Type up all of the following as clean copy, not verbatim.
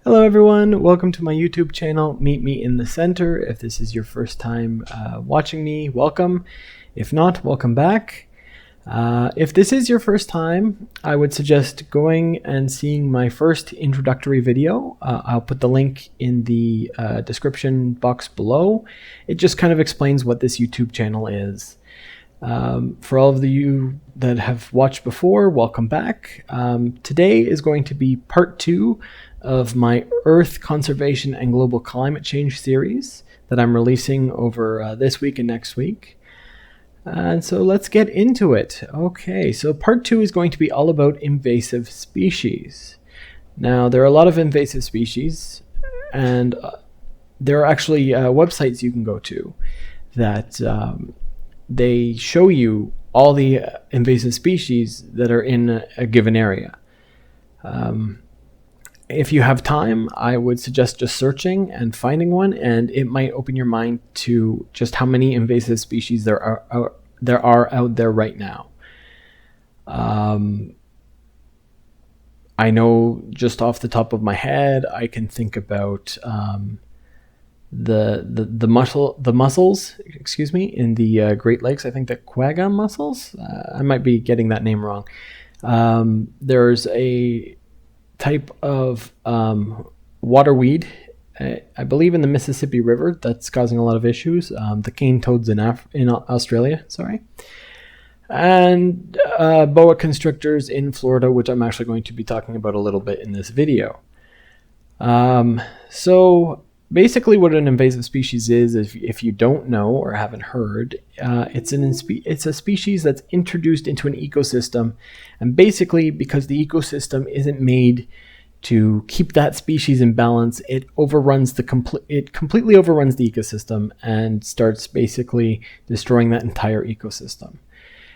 Hello everyone, welcome to my YouTube channel, Meet Me in the Center. If this is your first time watching me, welcome. If not, welcome back. If this is your first time, I would suggest going and seeing my first introductory video. I'll put the link in the description box below. It just kind of explains what this YouTube channel is. For all of you that have watched before, welcome back. Today is going to be part 2 of my Earth Conservation and Global Climate Change series that I'm releasing over this week and next week. And so let's get into it. Okay, so part 2 is going to be all about invasive species. Now, there are a lot of invasive species, and there are actually websites you can go to that they show you all the invasive species that are in a given area. If you have time, I would suggest just searching and finding one, and it might open your mind to just how many invasive species there are out there right now. I know just off the top of my head, I can think about the mussels, excuse me, in the Great Lakes. I think the quagga mussels. I might be getting that name wrong. There's a type of waterweed, I believe in the Mississippi River, that's causing a lot of issues. The cane toads in Australia, and boa constrictors in Florida, which I'm actually going to be talking about a little bit in this video. So basically what an invasive species is, if you don't know or haven't heard, it's a species that's introduced into an ecosystem, and basically because the ecosystem isn't made to keep that species in balance, it completely overruns the ecosystem and starts basically destroying that entire ecosystem.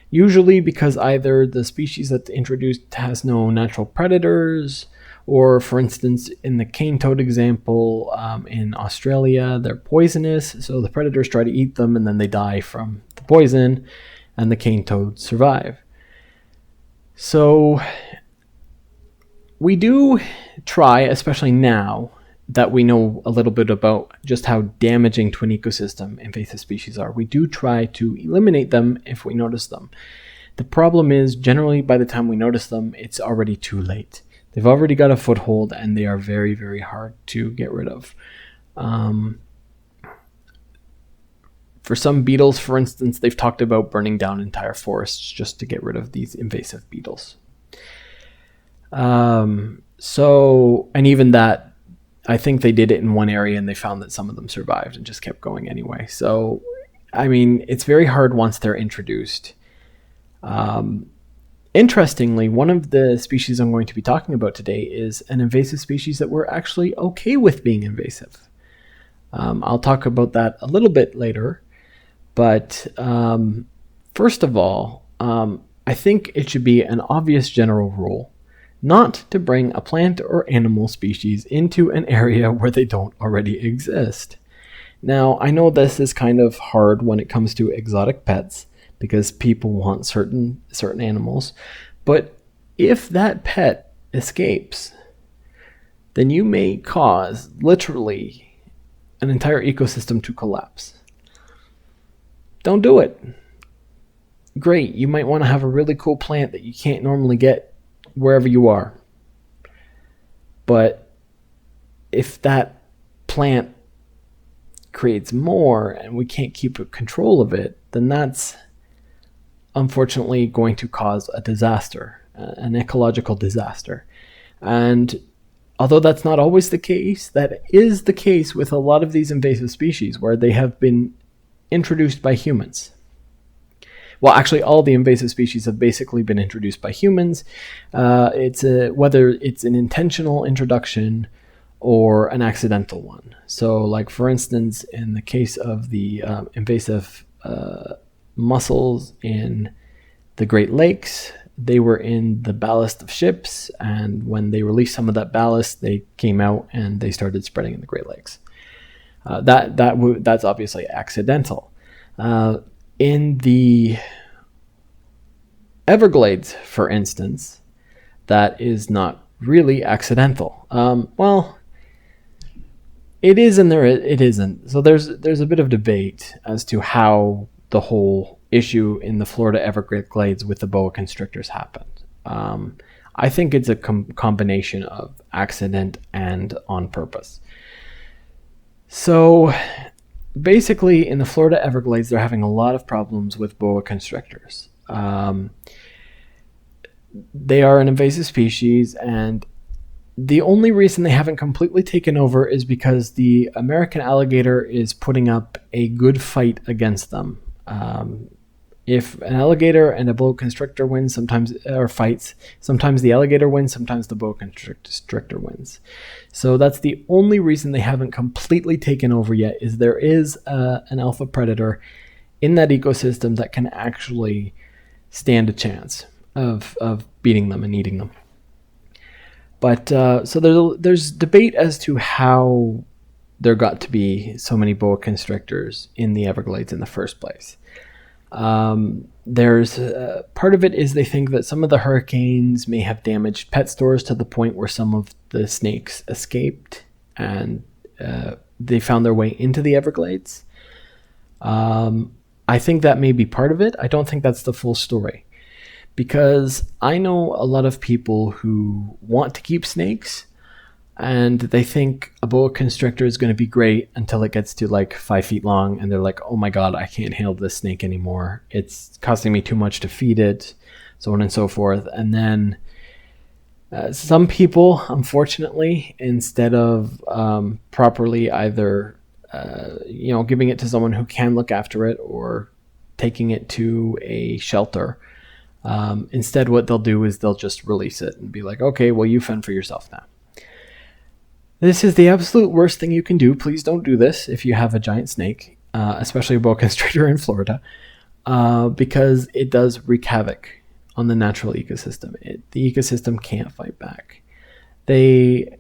Usually because either the species that's introduced has no natural predators, or for instance, in the cane toad example, in Australia, they're poisonous, so the predators try to eat them and then they die from the poison, and the cane toads survive. So we do try, especially now that we know a little bit about just how damaging to an ecosystem invasive species are, we do try to eliminate them if we notice them. The problem is, generally by the time we notice them, it's already too late. They've already got a foothold and they are very, very hard to get rid of. For some beetles, for instance, they've talked about burning down entire forests just to get rid of these invasive beetles. And even that, I think they did it in one area and they found that some of them survived and just kept going anyway. So, I mean, it's very hard once they're introduced. Interestingly, one of the species I'm going to be talking about today is an invasive species that we're actually okay with being invasive. I'll talk about that a little bit later, but first of all, I think it should be an obvious general rule not to bring a plant or animal species into an area where they don't already exist. Now, I know this is kind of hard when it comes to exotic pets, because people want certain animals, but if that pet escapes, then you may cause literally an entire ecosystem to collapse. Don't do it. Great, you might want to have a really cool plant that you can't normally get wherever you are, but if that plant creates more and we can't keep control of it, then that's unfortunately going to cause a disaster, an ecological disaster. And although that's not always the case, that is the case with a lot of these invasive species where they have been introduced by humans. Well, actually, all the invasive species have basically been introduced by humans. Whether it's an intentional introduction or an accidental one. So, like for instance, in the case of the invasive mussels in the Great Lakes, they were in the ballast of ships, and when they released some of that ballast, they came out and they started spreading in the Great Lakes. That's obviously accidental. In the Everglades, for instance, that is not really accidental. Well, It is and it isn't. So there's a bit of debate as to how the whole issue in the Florida Everglades with the boa constrictors happened. I think it's a combination of accident and on purpose. So basically, in the Florida Everglades, they're having a lot of problems with boa constrictors. They are an invasive species, and the only reason they haven't completely taken over is because the American alligator is putting up a good fight against them. If an alligator and a boa constrictor wins, sometimes or fights, sometimes the alligator wins, sometimes the boa constrictor wins. So that's the only reason they haven't completely taken over yet. Is there is an alpha predator in that ecosystem that can actually stand a chance of beating them and eating them. But so there's debate as to how there got to be so many boa constrictors in the Everglades in the first place. There's part of it is they think that some of the hurricanes may have damaged pet stores to the point where some of the snakes escaped and they found their way into the Everglades. I think that may be part of it. I don't think that's the full story, because I know a lot of people who want to keep snakes and they think a boa constrictor is going to be great until it gets to like 5 feet long and they're like, oh my God, I can't handle this snake anymore. It's costing me too much to feed it, so on and so forth. And then some people, unfortunately, instead of properly either giving it to someone who can look after it or taking it to a shelter, instead what they'll do is they'll just release it and be like, okay, well, you fend for yourself now. This is the absolute worst thing you can do. Please don't do this if you have a giant snake, especially a boa constrictor in Florida, because it does wreak havoc on the natural ecosystem. The ecosystem can't fight back. They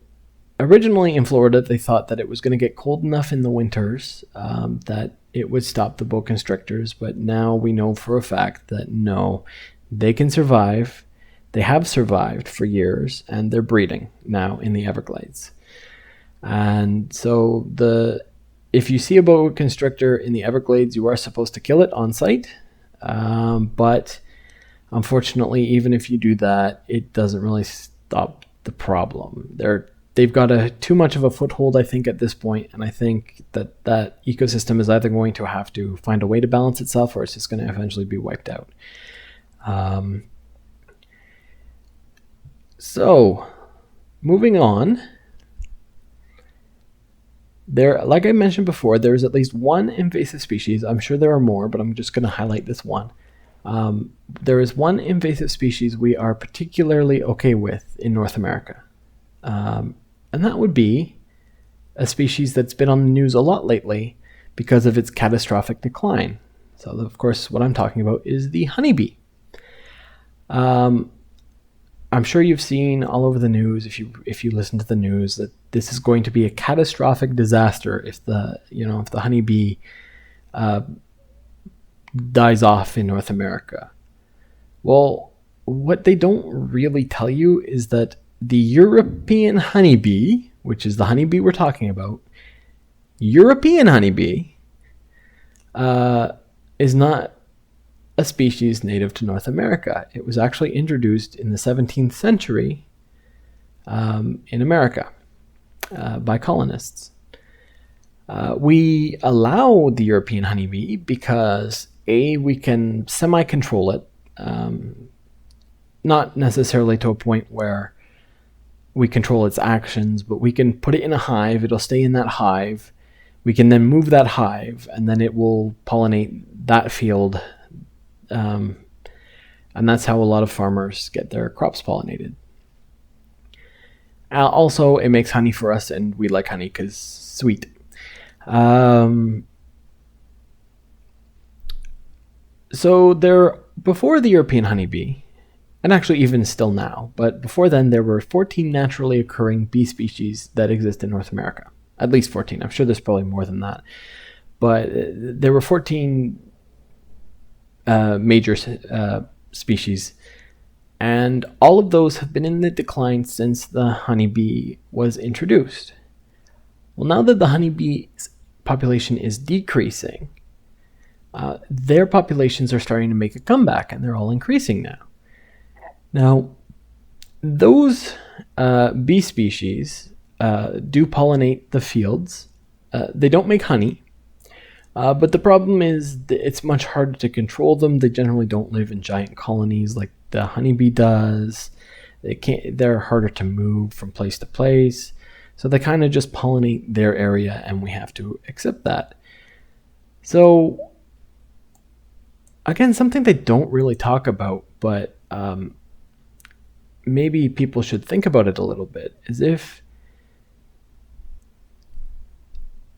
originally in Florida, they thought that it was going to get cold enough in the winters that it would stop the boa constrictors, but now we know for a fact that no, they can survive. They have survived for years, and they're breeding now in the Everglades. And so if you see a boa constrictor in the Everglades, you are supposed to kill it on sight. But unfortunately, even if you do that, it doesn't really stop the problem. They've got too much of a foothold, I think, at this point, and I think that ecosystem is either going to have to find a way to balance itself, or it's just going to eventually be wiped out. So, moving on. Like I mentioned before, there is at least one invasive species. I'm sure there are more, but I'm just going to highlight this one. There is one invasive species we are particularly okay with in North America. And that would be a species that's been on the news a lot lately because of its catastrophic decline. So, of course, what I'm talking about is the honeybee. I'm sure you've seen all over the news, if you listen to the news, that this is going to be a catastrophic disaster if the honeybee dies off in North America. Well, what they don't really tell you is that the European honeybee, which is the honeybee we're talking about, European honeybee, is not a species native to North America. It was actually introduced in the 17th century in America by colonists. We allow the European honeybee because we can semi-control it, not necessarily to a point where we control its actions, but we can put it in a hive, it'll stay in that hive, we can then move that hive, and then it will pollinate that field. And that's how a lot of farmers get their crops pollinated. Also, it makes honey for us, and we like honey because sweet. So before the European honeybee, and actually even still now, but before then, there were 14 naturally occurring bee species that exist in North America. At least 14. I'm sure there's probably more than that. But there were 14 major species, and all of those have been in the decline since the honeybee was introduced. Well, now that the honeybee's population is decreasing, their populations are starting to make a comeback, and they're all increasing now. Now, those bee species do pollinate the fields. They don't make honey, but the problem is that it's much harder to control them. They generally don't live in giant colonies like the honeybee does. They're harder to move from place to place. So they kind of just pollinate their area, and we have to accept that. So again, something they don't really talk about, but maybe people should think about it a little bit, is if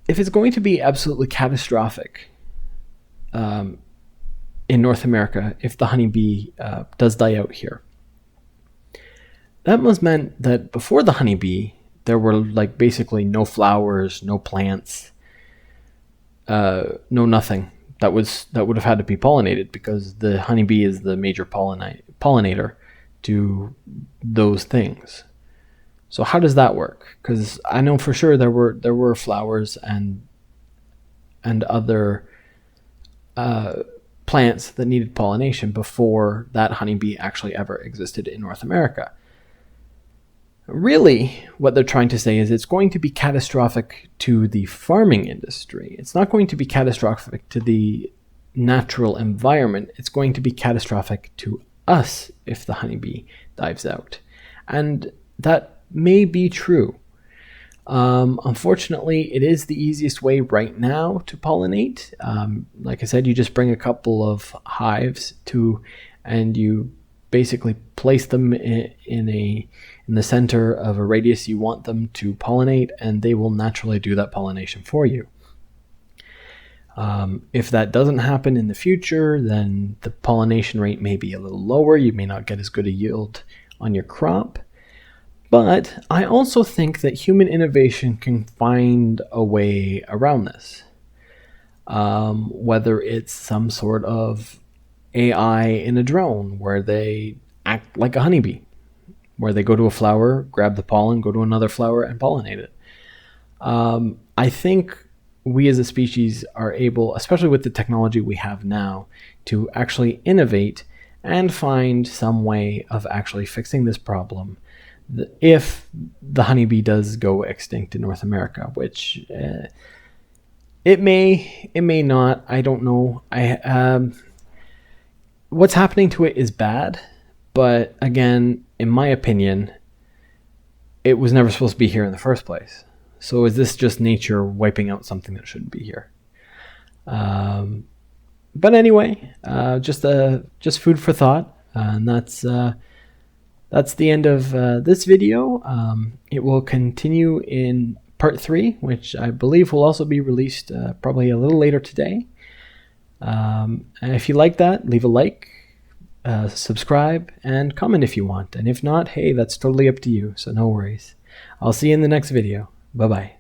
it's going to be absolutely catastrophic in North America, if the honeybee does die out here, that must meant that before the honeybee, there were like basically no flowers, no plants, no nothing that would have had to be pollinated, because the honeybee is the major pollinator to those things. So how does that work? Because I know for sure there were flowers and other plants that needed pollination before that honeybee actually ever existed in North America. Really, what they're trying to say is it's going to be catastrophic to the farming industry. It's not going to be catastrophic to the natural environment. It's going to be catastrophic to us if the honeybee dies out. And that may be true. Unfortunately, it is the easiest way right now to pollinate. Like I said, you just bring a couple of hives and you basically place them in the center of a radius you want them to pollinate, and they will naturally do that pollination for you. If that doesn't happen in the future, then the pollination rate may be a little lower. You may not get as good a yield on your crop. But I also think that human innovation can find a way around this. Whether it's some sort of AI in a drone where they act like a honeybee, where they go to a flower, grab the pollen, go to another flower, and pollinate it. I think we as a species are able, especially with the technology we have now, to actually innovate and find some way of actually fixing this problem if the honeybee does go extinct in North America, which it may not. I don't know. What's happening to it is bad, but again, in my opinion, it was never supposed to be here in the first place. So is this just nature wiping out something that shouldn't be here? But anyway, just food for thought, and that's the end of this video. It will continue in part 3, which I believe will also be released probably a little later today. And if you like that, leave a like, subscribe, and comment if you want. And if not, hey, that's totally up to you, so no worries. I'll see you in the next video. Bye-bye.